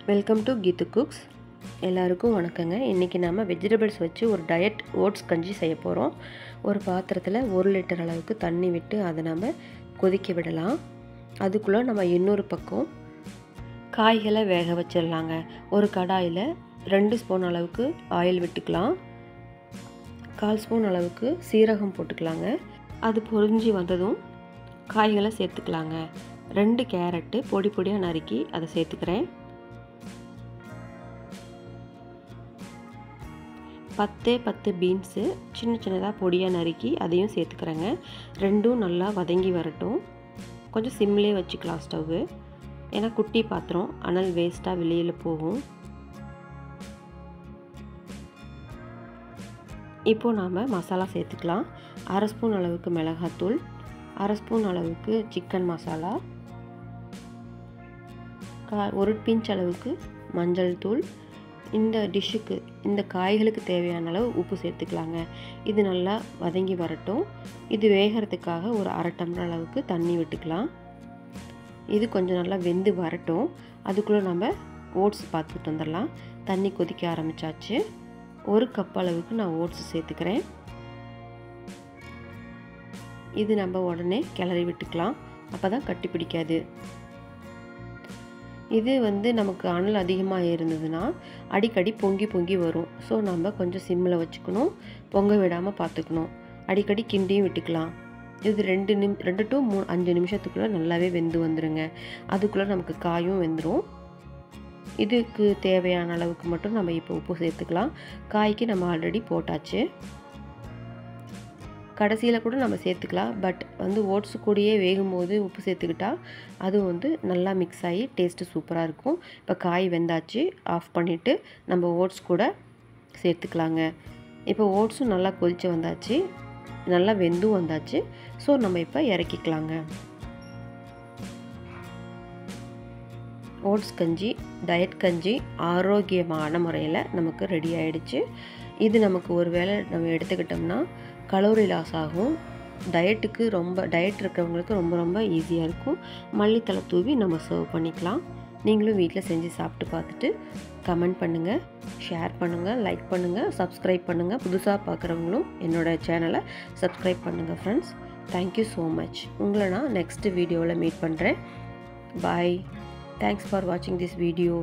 Welcome to கீத்து cooks. எல்லாருக்கும் வணக்கங்க. இன்றைக்கி நம்ம வெஜிடபிள்ஸ் வச்சு ஒரு டயட் ஓட்ஸ் கஞ்சி செய்ய போகிறோம். ஒரு பாத்திரத்தில் 1 லிட்டர் அளவுக்கு தண்ணி விட்டு அதை நம்ம கொதிக்க விடலாம். அதுக்குள்ளே நம்ம இன்னொரு பக்கம் காய்களை வேக வச்சிடலாங்க. ஒரு கடாயில் 2 ஸ்பூன் அளவுக்கு ஆயில் விட்டுக்கலாம். 1/4 ஸ்பூன் அளவுக்கு சீரகம் போட்டுக்கலாங்க. அது பொரிஞ்சு வந்ததும் காய்களை சேர்த்துக்கலாங்க. 2 கேரட்டு பொடி பொடியாக நறுக்கி அதை சேர்த்துக்கிறேன். 10 பீன்ஸு சின்ன சின்னதாக பொடியாக நறுக்கி அதையும் சேர்த்துக்கிறேங்க. ரெண்டும் நல்லா வதங்கி வரட்டும். கொஞ்சம் சிம்லேயே வச்சுக்கலாம் ஸ்டவ்வு, ஏன்னா குட்டி பாத்திரம் அனல் வேஸ்ட்டாக வெளியில் போகும். இப்போது நாம் மசாலா சேர்த்துக்கலாம். 1/2 ஸ்பூன் அளவுக்கு மிளகாத்தூள், 1/2 ஸ்பூன் அளவுக்கு சிக்கன் மசாலா, 1 பிஞ்ச் அளவுக்கு மஞ்சள் தூள், இந்த டிஷ்ஷுக்கு இந்த காய்களுக்கு தேவையான அளவு உப்பு சேர்த்துக்கலாங்க. இது நல்லா வதங்கி வரட்டும். இது வேகிறதுக்காக ஒரு 1/2 டம்ளர் அளவுக்கு தண்ணி விட்டுக்கலாம். இது கொஞ்சம் நல்லா வெந்து வரட்டும். அதுக்குள்ளே நம்ம ஓட்ஸ் பார்த்துட்டு வந்துடலாம். தண்ணி கொதிக்க ஆரம்பித்தாச்சு. 1 கப் அளவுக்கு நான் ஓட்ஸ் சேர்த்துக்கிறேன். இது நம்ம உடனே கிளறி விட்டுக்கலாம், அப்போ தான் கட்டி பிடிக்காது. இது நமக்கு அனல் அதிகமாக இருந்ததுன்னா அடிக்கடி பொங்கி வரும். ஸோ நம்ம கொஞ்சம் சிம்மில் வச்சுக்கணும், பொங்க விடாமல் பார்த்துக்கணும். அடிக்கடி கிண்டியும் விட்டுக்கலாம். இது 2 to 5 நிமிஷத்துக்குள்ளே நல்லாவே வெந்து வந்துடுங்க. அதுக்குள்ளே நமக்கு காயும் வெந்துடும். இதுக்கு தேவையான அளவுக்கு மட்டும் நம்ம இப்போ உப்பு சேர்த்துக்கலாம். காய்க்கு நம்ம ஆல்ரெடி போட்டாச்சு. கடைசியில் கூட நம்ம சேர்த்துக்கலாம். பட் ஓட்ஸு கூடயே வேகும்போது உப்பு சேர்த்துக்கிட்டா அது நல்லா மிக்ஸ் ஆகி டேஸ்ட்டு சூப்பராக இருக்கும். இப்போ காய் வெந்தாச்சு. ஆஃப் பண்ணிவிட்டு நம்ம ஓட்ஸ் கூட சேர்த்துக்கலாங்க. இப்போ ஓட்ஸும் நல்லா கொதித்து வந்தாச்சு, நல்லா வெந்தும் வந்தாச்சு. ஸோ நம்ம இப்போ இறக்கிக்கலாங்க. ஓட்ஸ் கஞ்சி, டயட் கஞ்சி ஆரோக்கியமான முறையில் நமக்கு ரெடி ஆகிடுச்சு. இது நமக்கு ஒரு வேளை நம்ம எடுத்துக்கிட்டோம்னா கலோரி லாஸ் ஆகும். டயட் இருக்கிறவங்களுக்கு ரொம்ப ஈஸியாக இருக்கும். மல்லித்தலை தூவி நம்ம சர்வ் பண்ணிக்கலாம். நீங்களும் வீட்டில் செஞ்சு சாப்பிட்டு பார்த்துட்டு கமெண்ட் பண்ணுங்கள், ஷேர் பண்ணுங்கள், லைக் பண்ணுங்கள், சப்ஸ்கிரைப் பண்ணுங்கள். புதுசாக பார்க்குறவங்களும் என்னோடய சேனலை சப்ஸ்கிரைப் பண்ணுங்கள் ஃப்ரெண்ட்ஸ். Thank you so much. உங்களை நான் நெக்ஸ்ட் வீடியோவில் மீட் பண்ணுறேன். பாய். Thanks for watching this video.